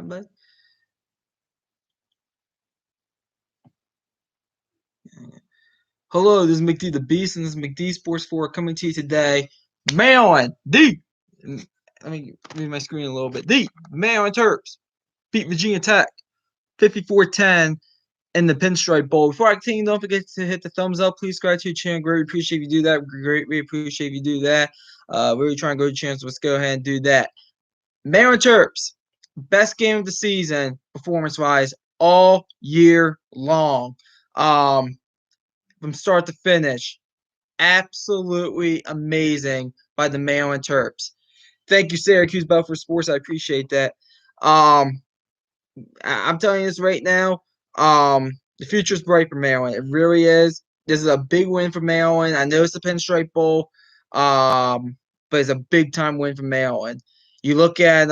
but hello, this is McD the Beast, and this is McD Sports 4 coming to you today. Man, D. Let me move my screen a little bit. The Man Terps beat Virginia Tech 54-10 in the Pinstripe Bowl. Before I continue, don't forget to hit the thumbs up. Please subscribe to the channel. Greatly appreciate if you do that. Greatly appreciate if you do that. Really trying to go to chance. Let's go ahead and do that. Man Terps, best game of the season, performance-wise, all year long. From start to finish. Absolutely amazing by the Maryland Terps. Thank you, Syracuse Belfort Sports. I appreciate that. I'm telling you this right now. The future's bright for Maryland. It really is. This is a big win for Maryland. I know it's the Pinstripe Bowl, but it's a big time win for Maryland. You look at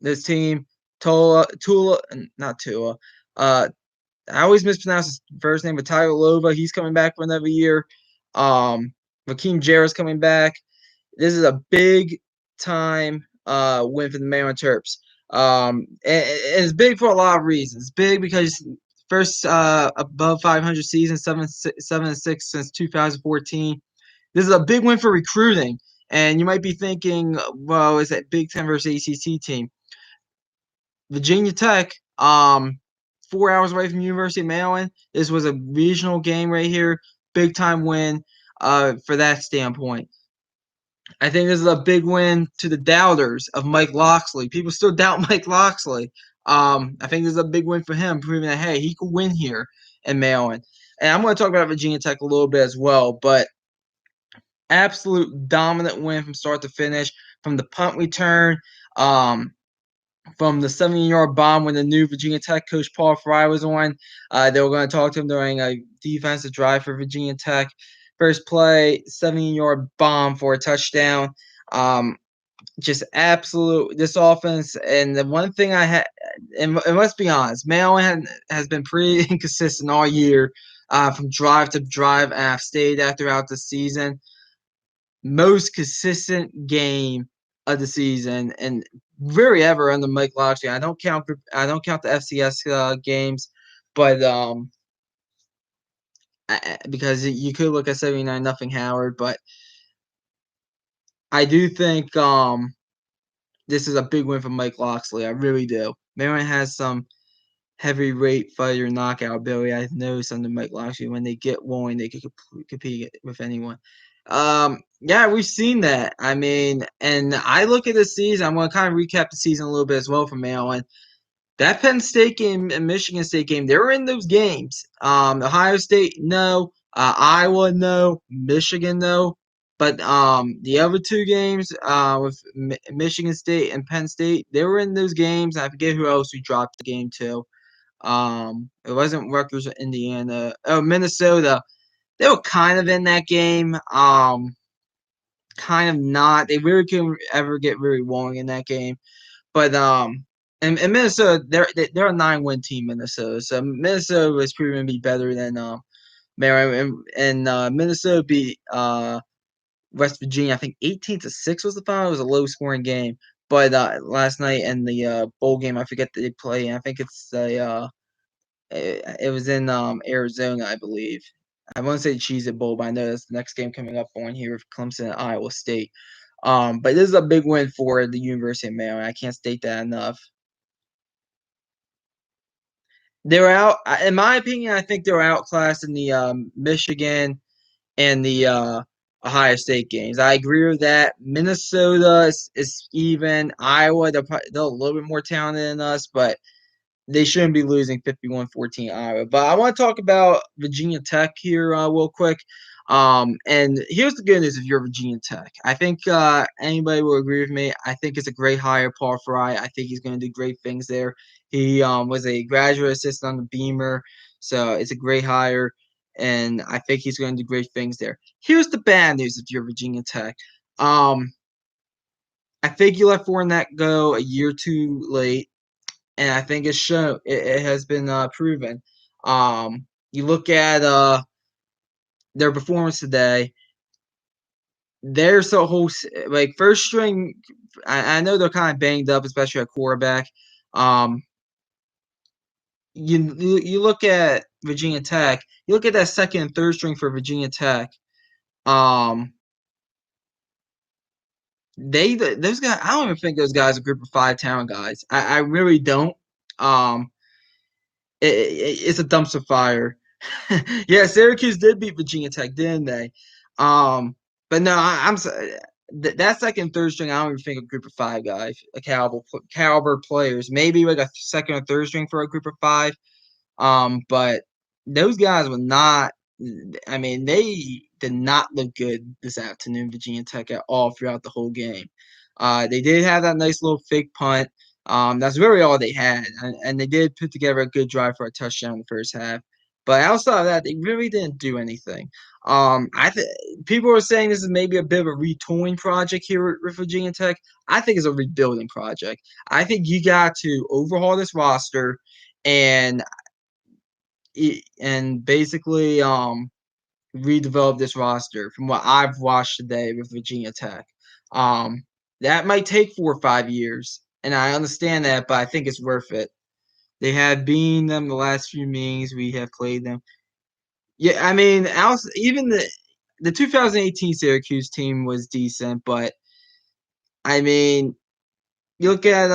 this team, not Tula. I always mispronounce his first name, but Tyler Lova, he's coming back for another year. Rakeem Jarrett's coming back. This is a big time win for the Maryland Terps. And it's big for a lot of reasons. Big because first above 500 season, 7-6 since 2014. This is a big win for recruiting. And you might be thinking, well, is that Big Ten versus ACC team? Virginia Tech, 4 hours away from University of Maryland. This was a regional game right here. Big time win for that standpoint. I think this is a big win to the doubters of Mike Locksley. People still doubt Mike Locksley. I think this is a big win for him, proving that, hey, he could win here in Maryland. And I'm going to talk about Virginia Tech a little bit as well, but absolute dominant win from start to finish, from the punt return, from the 70-yard bomb when the new Virginia Tech coach Paul Fry was on. They were going to talk to him during a defensive drive for Virginia Tech. First play, 70-yard bomb for a touchdown. Just absolute, this offense. And the one thing I had, and let's be honest, Maryland has been pretty inconsistent all year from drive to drive, and I've stated that throughout the season. Most consistent game of the season, and very ever under Mike Locksley. I don't count the FCS games, but because you could look at 79-0 Howard, but I do think this is a big win for Mike Locksley. I really do. Maryland has some heavyweight fighter knockout ability. I've noticed under Mike Locksley, when they get going, they can compete with anyone. Yeah, we've seen that. I mean, and I look at this season. I'm going to kind of recap the season a little bit as well for Maryland. That Penn State game and Michigan State game, they were in those games. Ohio State, no. Iowa, no. Michigan, no. But the other two games with Michigan State and Penn State, they were in those games. I forget who else we dropped the game to. It wasn't Rutgers or Indiana. Oh, Minnesota. They were kind of in that game. Kind of not. They really couldn't ever get very long in that game. But and Minnesota, they're a 9-win team, Minnesota. So Minnesota was proven to be better than Maryland, and Minnesota beat West Virginia. I think 18-6 was the final. It was a low scoring game. But last night in the bowl game, I forget that they play. I think it's it was in Arizona, I believe. I want to say Cheez It Bowl, but I know that's the next game coming up on here with Clemson and Iowa State. But this is a big win for the University of Maryland. I can't state that enough. They're out, in my opinion. I think they're outclassed in the Michigan and the Ohio State games. I agree with that. Minnesota is even. Iowa, they're a little bit more talented than us, but they shouldn't be losing 51-14 Iowa. But I want to talk about Virginia Tech here real quick. And here's the good news if you're Virginia Tech. I think anybody will agree with me. I think it's a great hire, Paul Fry. I think he's going to do great things there. He was a graduate assistant on the Beamer, so it's a great hire, and I think he's going to do great things there. Here's the bad news if you're Virginia Tech. I think you let Fournette go a year too late. And I think it's shown. It has been proven. You look at their performance today. There's a whole first string I know they're kind of banged up, especially at quarterback. Um, you look at Virginia Tech. You look at that second and third string for Virginia Tech. Um, those guys. I don't even think those guys are group of five talent guys. I really don't. Um, it's a dumpster fire. Yeah, Syracuse did beat Virginia Tech, didn't they? But no, I'm sorry. That second, third string, I don't even think a group of five guys, a caliber players. Maybe like a second or third string for a group of five. But those guys were not. I mean, they did not look good this afternoon, Virginia Tech, at all throughout the whole game. They did have that nice little fake punt. That's really all they had, and they did put together a good drive for a touchdown in the first half. But outside of that, they really didn't do anything. People are saying this is maybe a bit of a retooling project here with Virginia Tech. I think it's a rebuilding project. I think you got to overhaul this roster and basically redevelop this roster from what I've watched today with Virginia Tech. Um, that might take 4 or 5 years, and I understand that, but I think it's worth it. They have beaten them the last few meetings we have played them. Yeah, I mean, even the 2018 Syracuse team was decent, but I mean, you look at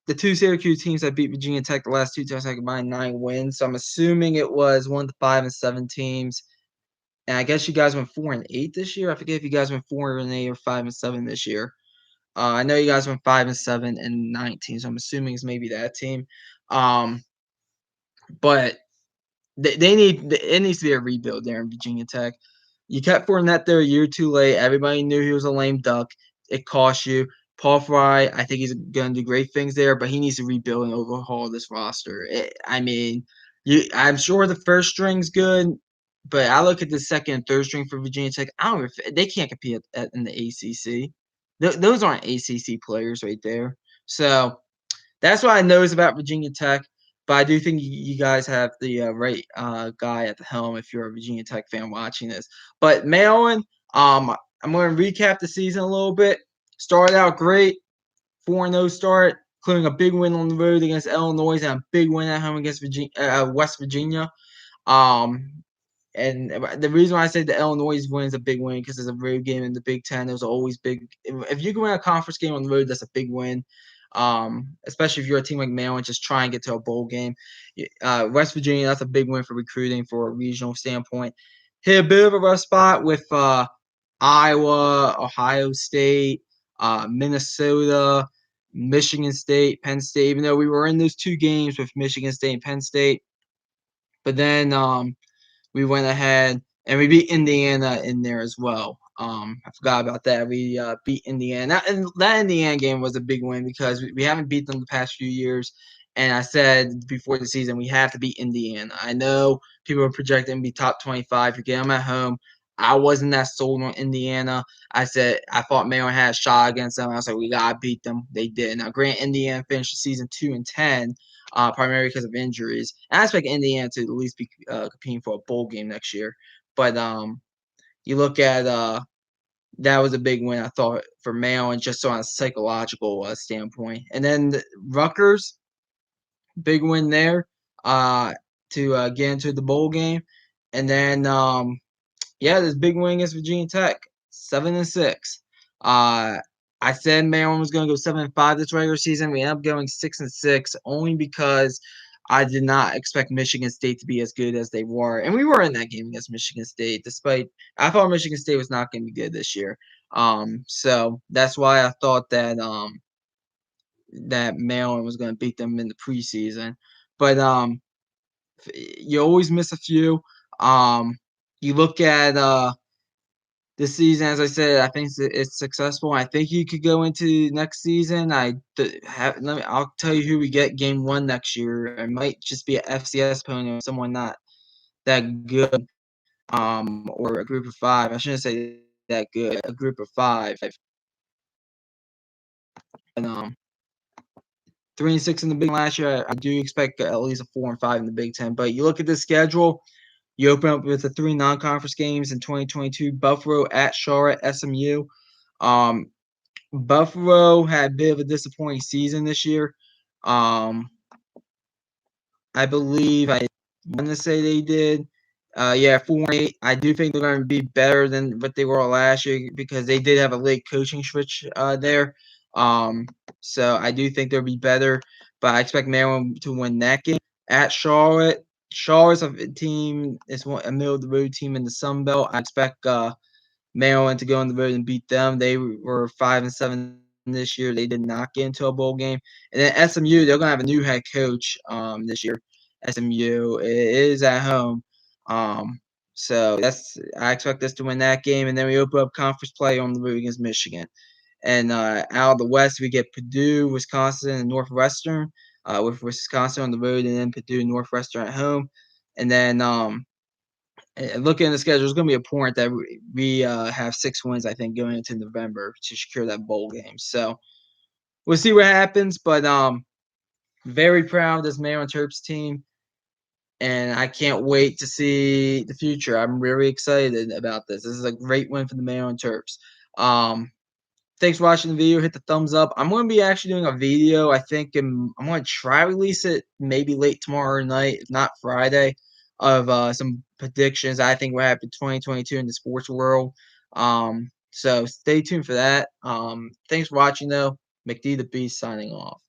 the two Syracuse teams that beat Virginia Tech the last two times had combined 9 wins. So I'm assuming it was 1 to 5 and 7 teams. And I guess you guys went 4-8 this year. I forget if you guys went 4-8 or 5-7 this year. I know you guys went 5-7 and 19, so I'm assuming it's maybe that team. But they need it needs to be a rebuild there in Virginia Tech. You kept Fournette there a year too late. Everybody knew he was a lame duck. It cost you. Paul Fry, I think he's going to do great things there, but he needs to rebuild and overhaul this roster. I mean, I'm sure the first string's good, but I look at the second and third string for Virginia Tech. I don't. They can't compete in the ACC. Those aren't ACC players right there. So that's what I know is about Virginia Tech. But I do think you guys have the right guy at the helm if you're a Virginia Tech fan watching this. But Maryland, I'm going to recap the season a little bit. Started out great, 4-0 start, including a big win on the road against Illinois and a big win at home against West Virginia. Um, and the reason why I say the Illinois win is a big win because it's a road game in the Big Ten. There's always big. If you can win a conference game on the road, that's a big win. Especially if you're a team like Maryland, just try and get to a bowl game. West Virginia, that's a big win for recruiting for a regional standpoint. Hit a bit of a rough spot with Iowa, Ohio State, Minnesota, Michigan State, Penn State. Even though we were in those two games with Michigan State and Penn State, but then we went ahead and we beat Indiana in there as well. I forgot about that. We beat Indiana. That Indiana game was a big win because we haven't beat them the past few years. And I said before the season, we have to beat Indiana. I know people are projecting to be top 25. You get them at home. I wasn't that sold on Indiana. I said I thought Maryland had a shot against them. I was like, we gotta beat them. They did. Now, Grant Indiana finished the season 2-10, primarily because of injuries. And I expect Indiana to at least be competing for a bowl game next year. But you look at that was a big win, I thought, for Maryland, just on a psychological standpoint. And then Rutgers, big win there to get into the bowl game. And then, this big win against Virginia Tech, 7-6. I said Maryland was going to go 7-5 this regular season. We ended up going 6-6 only because I did not expect Michigan State to be as good as they were. And we were in that game against Michigan State, despite I thought Michigan State was not going to be good this year. So that's why I thought that that Maryland was going to beat them in the preseason. But you always miss a few. You look at this season, as I said, I think it's successful. I think you could go into next season. I'll tell you who we get game 1 next year. It might just be an FCS opponent or someone not that good, or a group of 5. I shouldn't say that good. A group of 5. And 3-6 in the Big Ten last year. I do expect at least a 4-5 in the Big Ten. But you look at the schedule. You open up with the 3 non-conference games in 2022: Buffalo at Charlotte, SMU. Um, Buffalo had a bit of a disappointing season this year. Um, I believe I want to say they did. Yeah, 4-8. I do think they're going to be better than what they were last year because they did have a late coaching switch there. Um, so I do think they'll be better, but I expect Maryland to win that game at Charlotte. Charlotte's a team is a middle of the road team in the Sun Belt. I expect Maryland to go on the road and beat them. They were 5-7 this year. They did not get into a bowl game. And then SMU, they're gonna have a new head coach this year. SMU is at home. So I expect us to win that game, and then we open up conference play on the road against Michigan. And out of the West, we get Purdue, Wisconsin, and Northwestern. With Wisconsin on the road, and then Purdue, Northwestern at home. And then looking at the schedule, it's going to be important that we have 6 wins, I think, going into November to secure that bowl game. So we'll see what happens, but very proud of this Maryland Terps team, and I can't wait to see the future. I'm really excited about this. This is a great win for the Maryland Terps. Thanks for watching the video. Hit the thumbs up. I'm going to be actually doing a video, I think, and I'm going to try release it maybe late tomorrow night, if not Friday, of some predictions I think will happen 2022 in the sports world. So stay tuned for that. Thanks for watching, though. McD the Beast signing off.